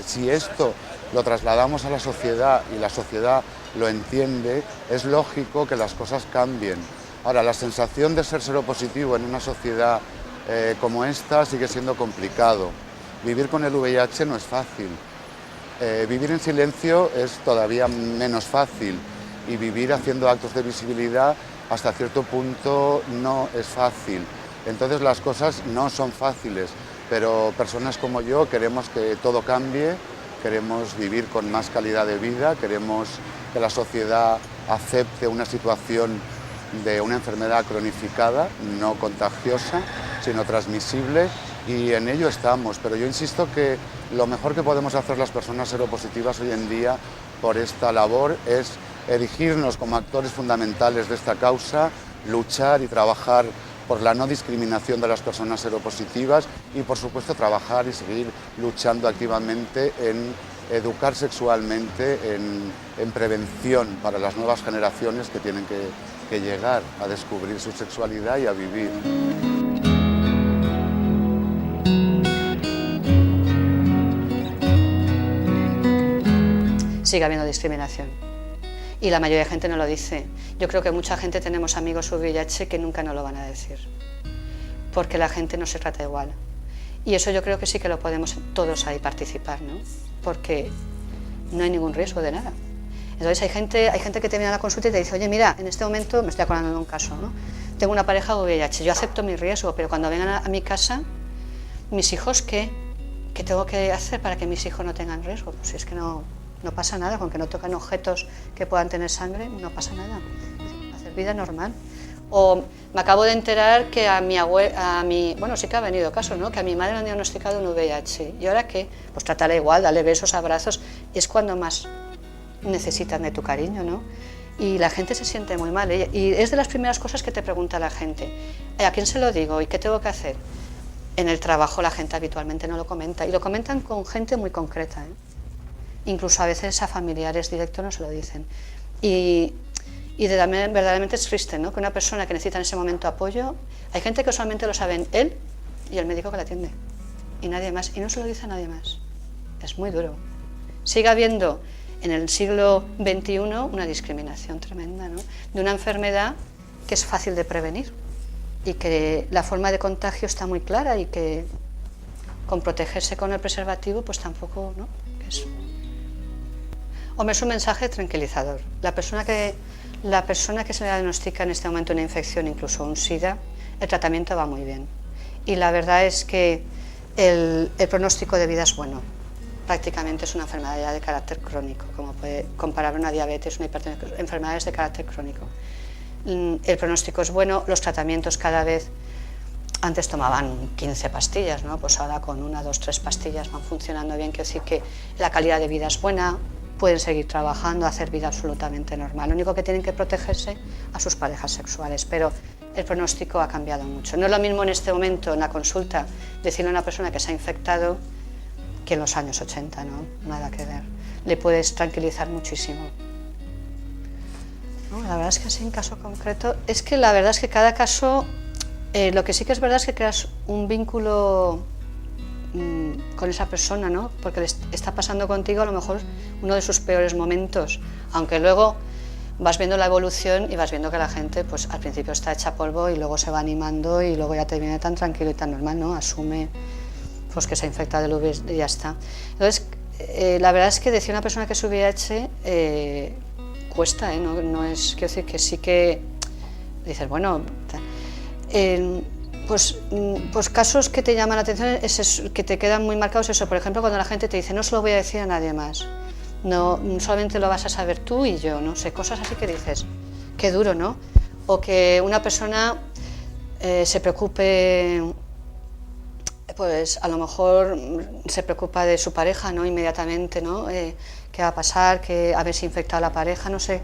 Si esto lo trasladamos a la sociedad y la sociedad lo entiende, es lógico que las cosas cambien. Ahora, la sensación de ser seropositivo en una sociedad como esta sigue siendo complicado. Vivir con el VIH no es fácil. Vivir en silencio es todavía menos fácil, y vivir haciendo actos de visibilidad hasta cierto punto no es fácil. Entonces las cosas no son fáciles, pero personas como yo queremos que todo cambie, queremos vivir con más calidad de vida, queremos que la sociedad acepte una situación de una enfermedad cronificada, no contagiosa, sino transmisible, y en ello estamos. Pero yo insisto que lo mejor que podemos hacer las personas seropositivas hoy en día por esta labor es erigirnos como actores fundamentales de esta causa, luchar y trabajar por la no discriminación de las personas seropositivas y, por supuesto, trabajar y seguir luchando activamente en educar sexualmente, en prevención para las nuevas generaciones que tienen que llegar a descubrir su sexualidad y a vivir. Sigue habiendo discriminación y la mayoría de gente no lo dice. Yo creo que mucha gente tenemos amigos sobre VIH que nunca nos lo van a decir, porque la gente no se trata igual. Y eso yo creo que sí que lo podemos todos ahí participar, ¿no? Porque no hay ningún riesgo de nada. Entonces hay gente que te viene a la consulta y te dice, oye, mira, en este momento me estoy acordando de un caso, ¿no? Tengo una pareja con VIH, yo acepto mi riesgo, pero cuando vengan a mi casa, mis hijos, ¿qué tengo que hacer para que mis hijos no tengan riesgo? Pues si es que no pasa nada, con que no tocan objetos que puedan tener sangre, no pasa nada. Hacer vida normal. O me acabo de enterar que bueno, sí que ha venido caso, ¿no? Que a mi madre le han diagnosticado un VIH. ¿Y ahora qué? Pues trátala igual, dale besos, abrazos, y es cuando más necesitan de tu cariño, ¿no? Y la gente se siente muy mal, ¿eh? Y es de las primeras cosas que te pregunta la gente. ¿A quién se lo digo? ¿Y qué tengo que hacer? En el trabajo la gente habitualmente no lo comenta, y lo comentan con gente muy concreta, ¿eh? Incluso a veces a familiares directos no se lo dicen. Y verdaderamente es triste, ¿no? Que una persona que necesita en ese momento apoyo, hay gente que solamente lo saben él y el médico que la atiende, y nadie más, y no se lo dice a nadie más. Es muy duro. Sigue habiendo en el siglo XXI una discriminación tremenda, ¿no? De una enfermedad que es fácil de prevenir y que la forma de contagio está muy clara, y que con protegerse con el preservativo pues tampoco, ¿no? Hombre, es un mensaje tranquilizador. La persona que se le diagnostica en este momento una infección, incluso un SIDA, el tratamiento va muy bien. Y la verdad es que el pronóstico de vida es bueno. Prácticamente es una enfermedad ya de carácter crónico, como puede comparar una diabetes, una hipertensión, enfermedades de carácter crónico. El pronóstico es bueno, los tratamientos cada vez, antes tomaban 15 pastillas, ¿no? Pues ahora con 1, 2, 3 pastillas van funcionando bien, quiere decir que la calidad de vida es buena, pueden seguir trabajando, hacer vida absolutamente normal. Lo único que tienen que protegerse a sus parejas sexuales, pero el pronóstico ha cambiado mucho. No es lo mismo en este momento en la consulta decirle a una persona que se ha infectado que en los años 80, ¿no? Nada que ver. Le puedes tranquilizar muchísimo. No, la verdad es que así en caso concreto, es que la verdad es que cada caso, lo que sí que es verdad es que creas un vínculo con esa persona, ¿no? Porque le está pasando contigo a lo mejor uno de sus peores momentos, aunque luego vas viendo la evolución y vas viendo que la gente pues al principio está hecha polvo y luego se va animando y luego ya te viene tan tranquilo y tan normal, ¿no? Asume pues que se ha infectado del VIH y ya está. Entonces, la verdad es que decir a una persona que es VIH cuesta, ¿eh? No es, quiero decir que sí que dices, bueno, pues casos que te llaman la atención, que te quedan muy marcados, eso, por ejemplo, cuando la gente te dice, no se lo voy a decir a nadie más, no, solamente lo vas a saber tú y yo, no sé, cosas así que dices, qué duro, ¿no? O que una persona se preocupe, pues a lo mejor se preocupa de su pareja, ¿no? Inmediatamente, ¿no? ¿Qué va a pasar? A ver si infecta a la pareja, no sé.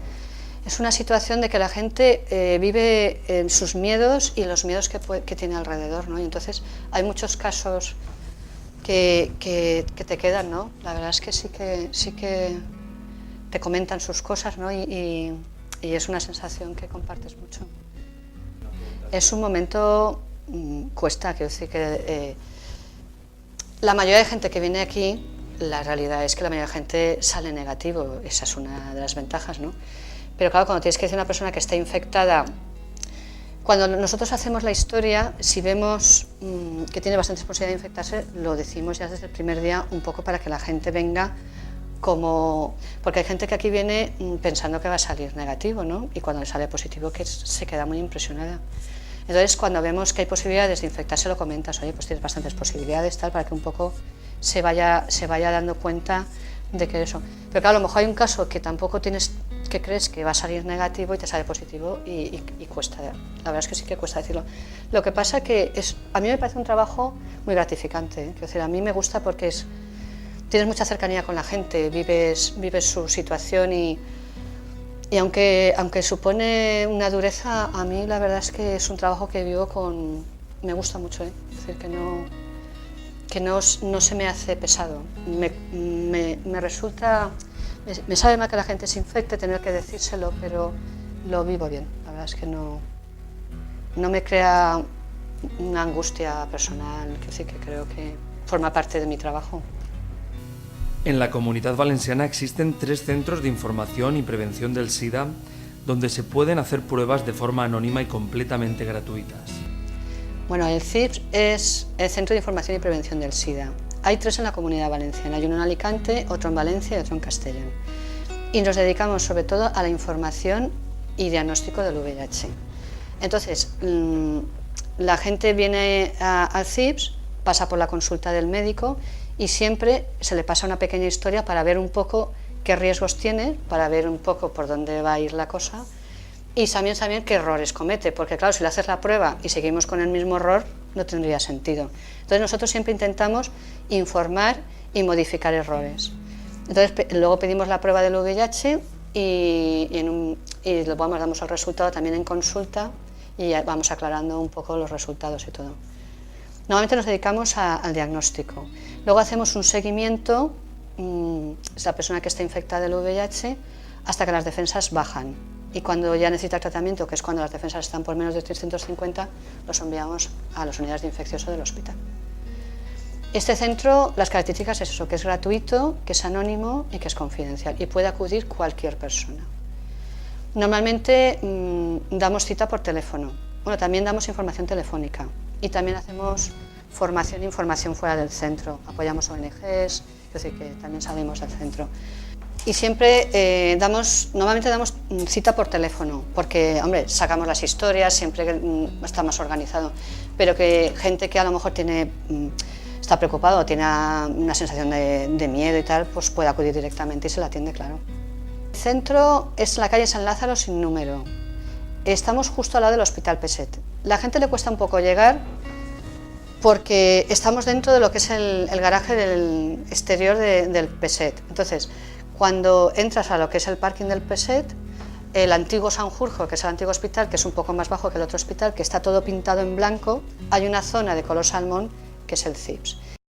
Es una situación de que la gente vive en sus miedos y los miedos que tiene alrededor, ¿no? Y entonces hay muchos casos que te quedan, ¿no? La verdad es que sí que te comentan sus cosas, ¿no? Y es una sensación que compartes mucho. Es un momento, cuesta, quiero decir que la mayoría de gente que viene aquí, la realidad es que la mayoría de la gente sale negativo, esa es una de las ventajas, ¿no? Pero claro, cuando tienes que decir a una persona que está infectada, cuando nosotros hacemos la historia, si vemos que tiene bastantes posibilidades de infectarse, lo decimos ya desde el primer día, un poco para que la gente venga como... Porque hay gente que aquí viene pensando que va a salir negativo, ¿no? Y cuando le sale positivo, que se queda muy impresionada. Entonces, cuando vemos que hay posibilidades de infectarse, lo comentas, oye, pues tienes bastantes posibilidades, tal, para que un poco se vaya dando cuenta de que eso. Pero claro, a lo mejor hay un caso que tampoco tienes, que crees que va a salir negativo y te sale positivo y cuesta. La verdad es que sí que cuesta decirlo. Lo que pasa que a mí me parece un trabajo muy gratificante, ¿eh? Es decir, a mí me gusta porque tienes mucha cercanía con la gente, vives su situación y aunque supone una dureza, a mí la verdad es que es un trabajo que vivo me gusta mucho, ¿eh? Es decir, que no se me hace pesado. Me resulta... Me sabe mal que la gente se infecte, tener que decírselo, pero lo vivo bien. La verdad es que no me crea una angustia personal, que sí que creo que forma parte de mi trabajo. En la Comunidad Valenciana existen 3 centros de información y prevención del SIDA donde se pueden hacer pruebas de forma anónima y completamente gratuitas. Bueno, el CIPS es el Centro de Información y Prevención del SIDA. Hay 3 en la Comunidad Valenciana, hay uno en Alicante, otro en Valencia y otro en Castellón. Y nos dedicamos sobre todo a la información y diagnóstico del VIH. Entonces, la gente viene al CIPS, pasa por la consulta del médico y siempre se le pasa una pequeña historia para ver un poco qué riesgos tiene, para ver un poco por dónde va a ir la cosa y también qué errores comete, porque claro, si le haces la prueba y seguimos con el mismo error, no tendría sentido. Entonces nosotros siempre intentamos informar y modificar errores. Entonces luego pedimos la prueba del VIH y luego damos el resultado también en consulta y vamos aclarando un poco los resultados y todo. Normalmente nos dedicamos al diagnóstico. Luego hacemos un seguimiento, es la persona que está infectada del VIH, hasta que las defensas bajan. Y cuando ya necesita tratamiento, que es cuando las defensas están por menos de 350, los enviamos a las unidades de infeccioso del hospital. Este centro, las características es eso, que es gratuito, que es anónimo y que es confidencial y puede acudir cualquier persona. Normalmente damos cita por teléfono, bueno, también damos información telefónica y también hacemos formación e información fuera del centro, apoyamos ONGs, es decir, que también salimos del centro. Y siempre normalmente damos cita por teléfono, porque, hombre, sacamos las historias, siempre está más organizado, pero que gente que a lo mejor está preocupado o tiene una sensación de miedo y tal, pues puede acudir directamente y se la atiende, claro. El centro es la calle San Lázaro sin número. Estamos justo al lado del Hospital Peset. La gente le cuesta un poco llegar porque estamos dentro de lo que es el garaje del exterior del Peset. Entonces, cuando entras a lo que es el parking del Peset, el antiguo Sanjurjo, que es el antiguo hospital, que es un poco más bajo que el otro hospital, que está todo pintado en blanco, hay una zona de color salmón que es el CIPS.